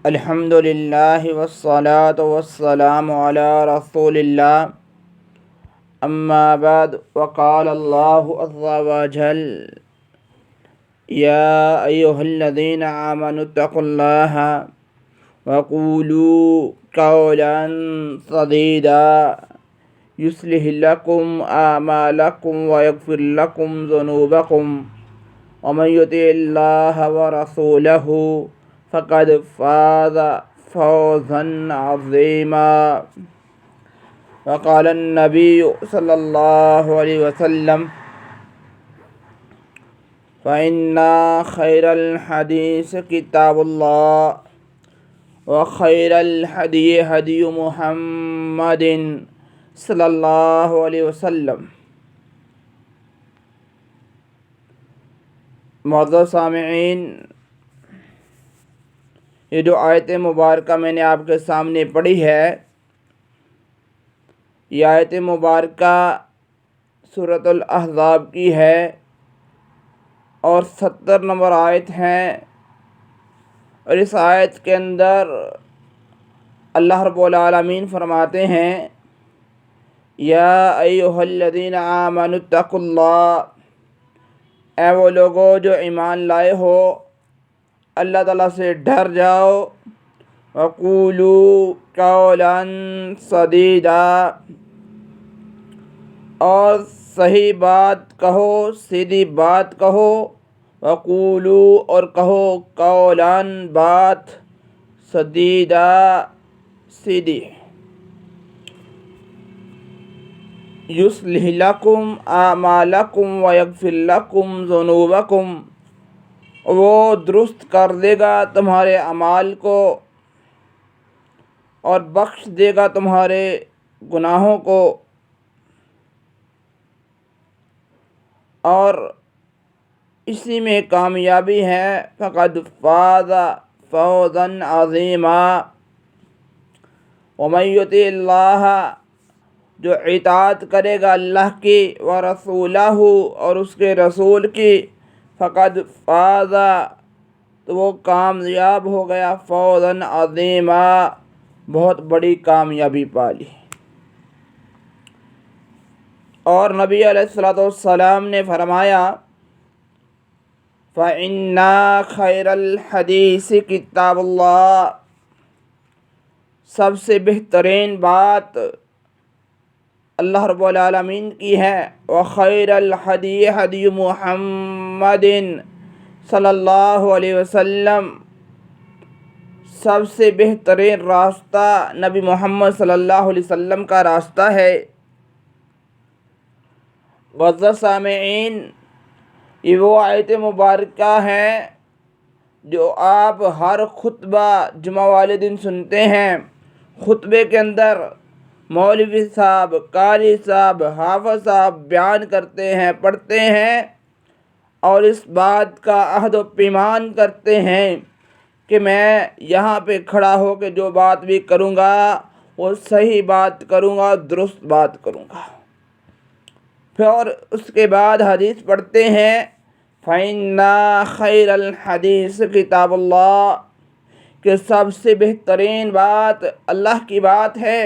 الحمد للہ والصلاة والسلام علی رسول اللہ اما بعد وقال اللہ عز وجل یا ایہا الذین آمنوا اتقوا اللہ وقولوا قولا سدیدا یصلح لکم اعمالکم ویغفر لکم ذنوبکم ومن یطع اللہ ورسولہ فقد فاز فوزا عظیما وقال النبی صلی اللہ علیہ وسلم فإن خیر الحدیث کتاب اللہ وخیر الہدی ہدی محمد صلی اللہ علیہ وسلم۔ معزز سامعین، یہ جو آیت مبارکہ میں نے آپ کے سامنے پڑھی ہے، یہ آیت مبارکہ سورۃ الاحزاب کی ہے اور 70 نمبر آیت ہیں، اور اس آیت کے اندر اللہ رب العالمین فرماتے ہیں یا ایہا الذین آمنوا اتقوا اللہ، اے وہ لوگو جو ایمان لائے ہو، اللہ تعالیٰ سے ڈر جاؤ۔ وقولوا قولا سدیدا، اور صحیح بات کہو، سیدھی بات کہو۔ وقولوا، اور کہو، قولا بات، سدیدا سیدھی۔ یصلح لکم اعمالکم ویغفر لکم ذنوبکم، وہ درست کر دے گا تمہارے اعمال کو اور بخش دے گا تمہارے گناہوں کو، اور اسی میں کامیابی ہے۔ فقد فاز فوزا عظیما، ومن یطع اللہ، جو اطاعت کرے گا اللہ کی، ورسولہ، اور اس کے رسول کی، فقد فاز، تو وہ کامیاب ہو گیا، فوزا عظیما، بہت بڑی کامیابی پا لی۔ اور نبی علیہ الصلوۃ والسلام نے فرمایا فَإِنَّ خَيْرَ الْحَدِيثِ کتاب اللہ، سب سے بہترین بات اللہ رب العالمین کی ہے۔ وَخَيْرَ الْحَدِيِ ہدی محمد صلی اللہ علیہ وسلم، سب سے بہترین راستہ نبی محمد صلی اللہ علیہ وسلم کا راستہ ہے۔ معزز سامعین، یہ وہ آیت مبارکہ ہیں جو آپ ہر خطبہ جمعہ والے دن سنتے ہیں۔ خطبے کے اندر مولوی صاحب، قاری صاحب، حافظ صاحب بیان کرتے ہیں، پڑھتے ہیں، اور اس بات کا عہد و پیمان کرتے ہیں کہ میں یہاں پہ کھڑا ہو کے جو بات بھی کروں گا وہ صحیح بات کروں گا، درست بات کروں گا۔ پھر اس کے بعد حدیث پڑھتے ہیں فَإِنَّ خَيْرَ الْحَدِيثِ کتاب اللہ، کہ سب سے بہترین بات اللہ کی بات ہے،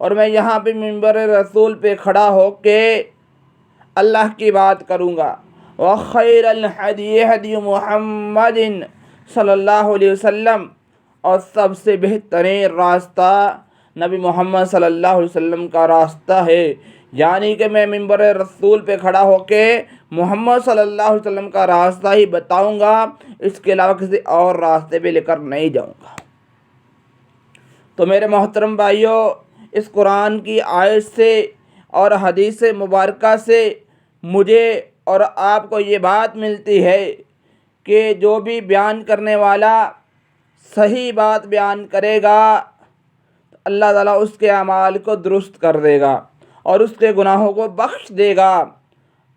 اور میں یہاں پہ منبر رسول پہ کھڑا ہو کے اللہ کی بات کروں گا۔ وَخَيْرَ الْحَدِيِ ہدی محمد صلی اللہ علیہ وسلم، اور سب سے بہترین راستہ نبی محمد صلی اللہ علیہ وسلم کا راستہ ہے، یعنی کہ میں منبر رسول پہ کھڑا ہو کے محمد صلی اللہ علیہ وسلم کا راستہ ہی بتاؤں گا، اس کے علاوہ کسی اور راستے پہ لے کر نہیں جاؤں گا۔ تو میرے محترم بھائیوں، اس قرآن کی آیت سے اور حدیث مبارکہ سے مجھے اور آپ کو یہ بات ملتی ہے کہ جو بھی بیان کرنے والا صحیح بات بیان کرے گا تو اللہ تعالیٰ اس کے اعمال کو درست کر دے گا اور اس کے گناہوں کو بخش دے گا،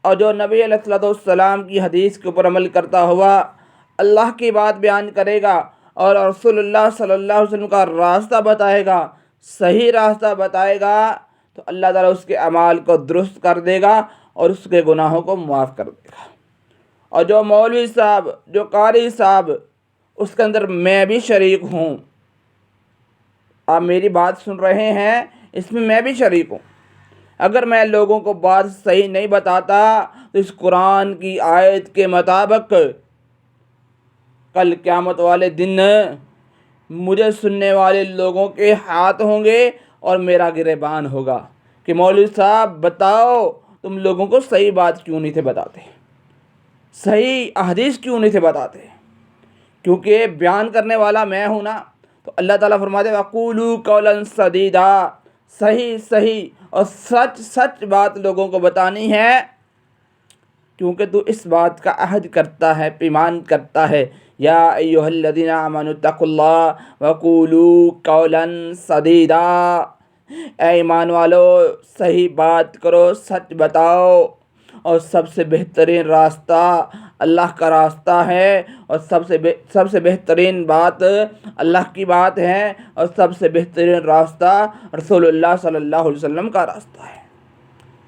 اور جو نبی علیہ الصلوۃ والسلام کی حدیث کے اوپر عمل کرتا ہوا اللہ کی بات بیان کرے گا اور رسول اللہ صلی اللہ علیہ وسلم کا راستہ بتائے گا، صحیح راستہ بتائے گا، تو اللہ تعالیٰ اس کے اعمال کو درست کر دے گا اور اس کے گناہوں کو معاف کر دے گا۔ اور جو مولوی صاحب، جو قاری صاحب اس کے اندر میں بھی شریک ہوں۔ آپ میری بات سن رہے ہیں، اس میں میں بھی شریک ہوں۔ اگر میں لوگوں کو بات صحیح نہیں بتاتا تو اس قرآن کی آیت کے مطابق کل قیامت والے دن مجھے سننے والے لوگوں کے ہاتھ ہوں گے اور میرا گریبان ہوگا کہ مولوی صاحب بتاؤ تم لوگوں کو صحیح بات کیوں نہیں تھے بتاتے، صحیح احادیث کیوں نہیں تھے بتاتے؟ کیونکہ بیان کرنے والا میں ہوں نا۔ تو اللہ تعالیٰ فرماتے ہیں وَقُولُوا قَوْلًا سَدِيدًا، صحیح اور سچ بات لوگوں کو بتانی ہے، کیونکہ تو اس بات کا عہد کرتا ہے، پیمان کرتا ہے، یا ایھا الذین آمنوا اتقوا اللہ وقولوا قولا سدیدا، اے ایمان والو صحیح بات کرو، سچ بتاؤ، اور سب سے بہترین راستہ اللہ کا راستہ ہے، اور سب سے بہترین بات اللہ کی بات ہے، اور سب سے بہترین راستہ رسول اللہ صلی اللہ علیہ وسلم کا راستہ ہے۔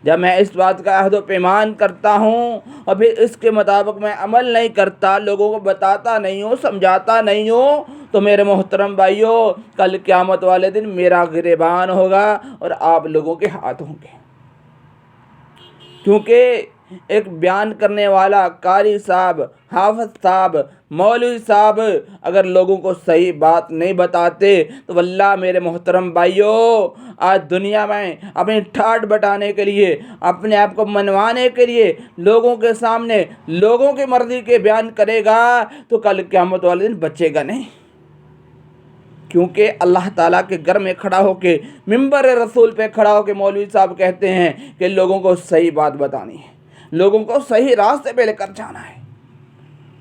جب میں اس بات کا عہد و پیمان کرتا ہوں اور پھر اس کے مطابق میں عمل نہیں کرتا، لوگوں کو بتاتا نہیں ہوں، سمجھاتا نہیں ہوں، تو میرے محترم بھائیوں کل قیامت والے دن میرا گریبان ہوگا اور آپ لوگوں کے ہاتھ ہوں گے۔ کیونکہ ایک بیان کرنے والا قاری صاحب، حافظ صاحب، مولوی صاحب اگر لوگوں کو صحیح بات نہیں بتاتے تو واللہ میرے محترم بھائیوں آج دنیا میں اپنی ٹھاٹھ بٹانے کے لیے، اپنے آپ کو منوانے کے لیے لوگوں کے سامنے لوگوں کی مرضی کے بیان کرے گا تو کل قیامت والے دن بچے گا نہیں۔ کیونکہ اللہ تعالیٰ کے گھر میں کھڑا ہو کے، منبر رسول پہ کھڑا ہو کے مولوی صاحب کہتے ہیں کہ لوگوں کو صحیح بات بتانی ہے، لوگوں کو صحیح راستے پہ لے کر جانا ہے۔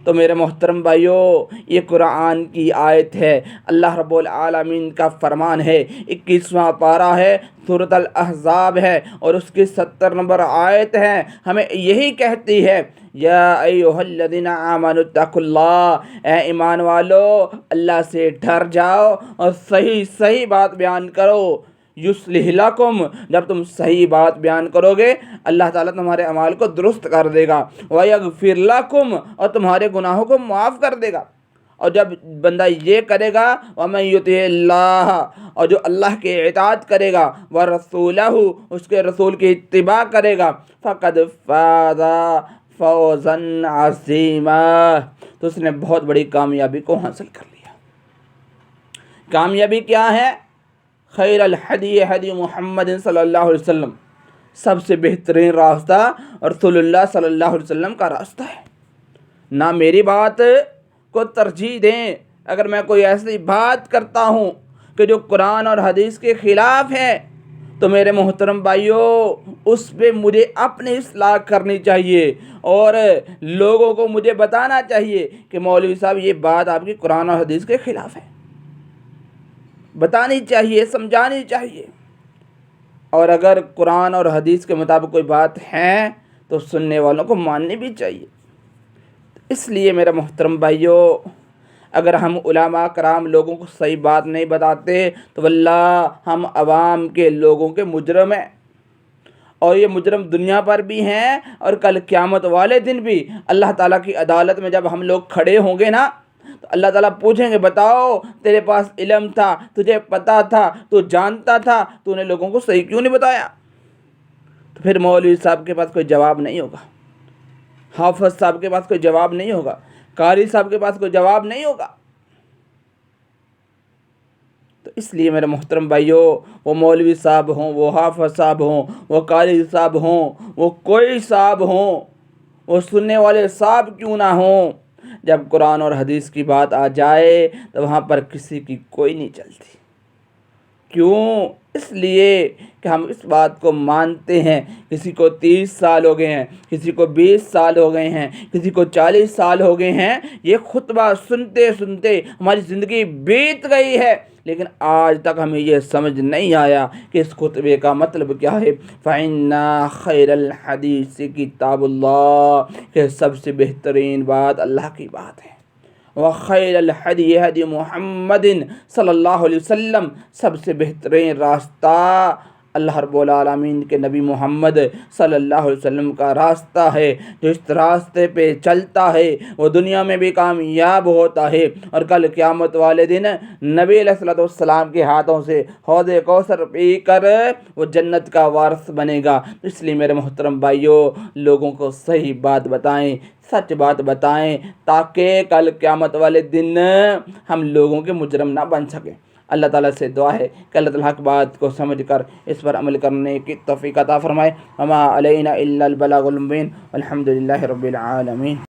تو میرے محترم بھائیوں یہ قرآن کی آیت ہے، اللہ رب العالمین کا فرمان ہے، 21واں پارہ ہے، سورۃ الاحزاب ہے اور اس کی 70 نمبر آیت ہے، ہمیں یہی کہتی ہے یا ایھا الذین آمنوا اتقوا اللہ، اے ایمان والو اللہ سے ڈر جاؤ اور صحیح بات بیان کرو۔ یصلح لکم، جب تم صحیح بات بیان کرو گے اللہ تعالیٰ تمہارے اعمال کو درست کر دے گا، ویغفر لکم، اور تمہارے گناہوں کو معاف کر دے گا۔ اور جب بندہ یہ کرے گا وَمَن یُطِعِ اللَّهَ، اور جو اللہ کی اطاعت کرے گا، وَرَسُولَهُ، اس کے رسول کی اتباع کرے گا، فَقَدْ فَازَ فَوْزًا عَظِیمًا، تو اس نے بہت بڑی کامیابی کو حاصل کر لیا۔ کامیابی کیا ہے؟ خیر الحدی حدی محمد صلی اللہ علیہ وسلم، سب سے بہترین راستہ رسول اللہ صلی اللہ علیہ وسلم کا راستہ ہے۔ نہ میری بات کو ترجیح دیں، اگر میں کوئی ایسی بات کرتا ہوں کہ جو قرآن اور حدیث کے خلاف ہے تو میرے محترم بھائیوں اس پہ مجھے اپنی اصلاح کرنی چاہیے اور لوگوں کو مجھے بتانا چاہیے کہ مولوی صاحب یہ بات آپ کی قرآن اور حدیث کے خلاف ہے، بتانی چاہیے، سمجھانی چاہیے۔ اور اگر قرآن اور حدیث کے مطابق کوئی بات ہے تو سننے والوں کو ماننی بھی چاہیے۔ اس لیے میرے محترم بھائیوں اگر ہم علماء کرام لوگوں کو صحیح بات نہیں بتاتے تو واللہ ہم عوام کے لوگوں کے مجرم ہیں، اور یہ مجرم دنیا پر بھی ہیں اور کل قیامت والے دن بھی اللہ تعالیٰ کی عدالت میں جب ہم لوگ کھڑے ہوں گے نا تو اللہ تعالیٰ پوچھیں گے بتاؤ تیرے پاس علم تھا، تجھے پتہ تھا، تو جانتا تھا، تو نے لوگوں کو صحیح کیوں نہیں بتایا؟ تو پھر مولوی صاحب کے پاس کوئی جواب نہیں ہوگا، حافظ صاحب کے پاس کوئی جواب نہیں ہوگا، قاری صاحب کے پاس کوئی جواب نہیں ہوگا۔ تو اس لیے میرے محترم بھائیوں وہ مولوی صاحب ہوں، وہ حافظ صاحب ہوں، وہ قاری صاحب ہوں، وہ کوئی صاحب ہوں، وہ سننے والے صاحب کیوں نہ ہوں، جب قرآن اور حدیث کی بات آ جائے تو وہاں پر کسی کی کوئی نہیں چلتی۔ کیوں؟ اس لیے کہ ہم اس بات کو مانتے ہیں، کسی کو 30 سال ہو گئے ہیں، کسی کو 20 سال ہو گئے ہیں، کسی کو 40 سال ہو گئے ہیں، یہ خطبہ سنتے سنتے ہماری زندگی بیت گئی ہے، لیکن آج تک ہمیں یہ سمجھ نہیں آیا کہ اس خطبے کا مطلب کیا ہے۔ فَإِنَّ خَيْرَ الْحَدِيثِ کتاب اللہ، کہ سب سے بہترین بات اللہ کی بات ہے، وَخَيْرَ الْحَدِيِ حَدِيُ مُحَمَّدٍ صلی اللہ علیہ وسلم، سب سے بہترین راستہ اللہ رب العالمین کے نبی محمد صلی اللہ علیہ وسلم کا راستہ ہے، جو اس راستے پہ چلتا ہے وہ دنیا میں بھی کامیاب ہوتا ہے، اور کل قیامت والے دن نبی علیہ الصلوۃ والسلام کے ہاتھوں سے حوض کوثر پی کر وہ جنت کا وارث بنے گا۔ اس لیے میرے محترم بھائیوں، لوگوں کو صحیح بات بتائیں، سچ بات بتائیں، تاکہ کل قیامت والے دن ہم لوگوں کے مجرم نہ بن سکیں۔ اللہ تعالیٰ سے دعا ہے کہ اللہ تعالیٰ حق بات کو سمجھ کر اس پر عمل کرنے کی توفیق عطا فرمائے۔ وما علینا الا البلاغ المبین، الحمد للہ رب العالمین۔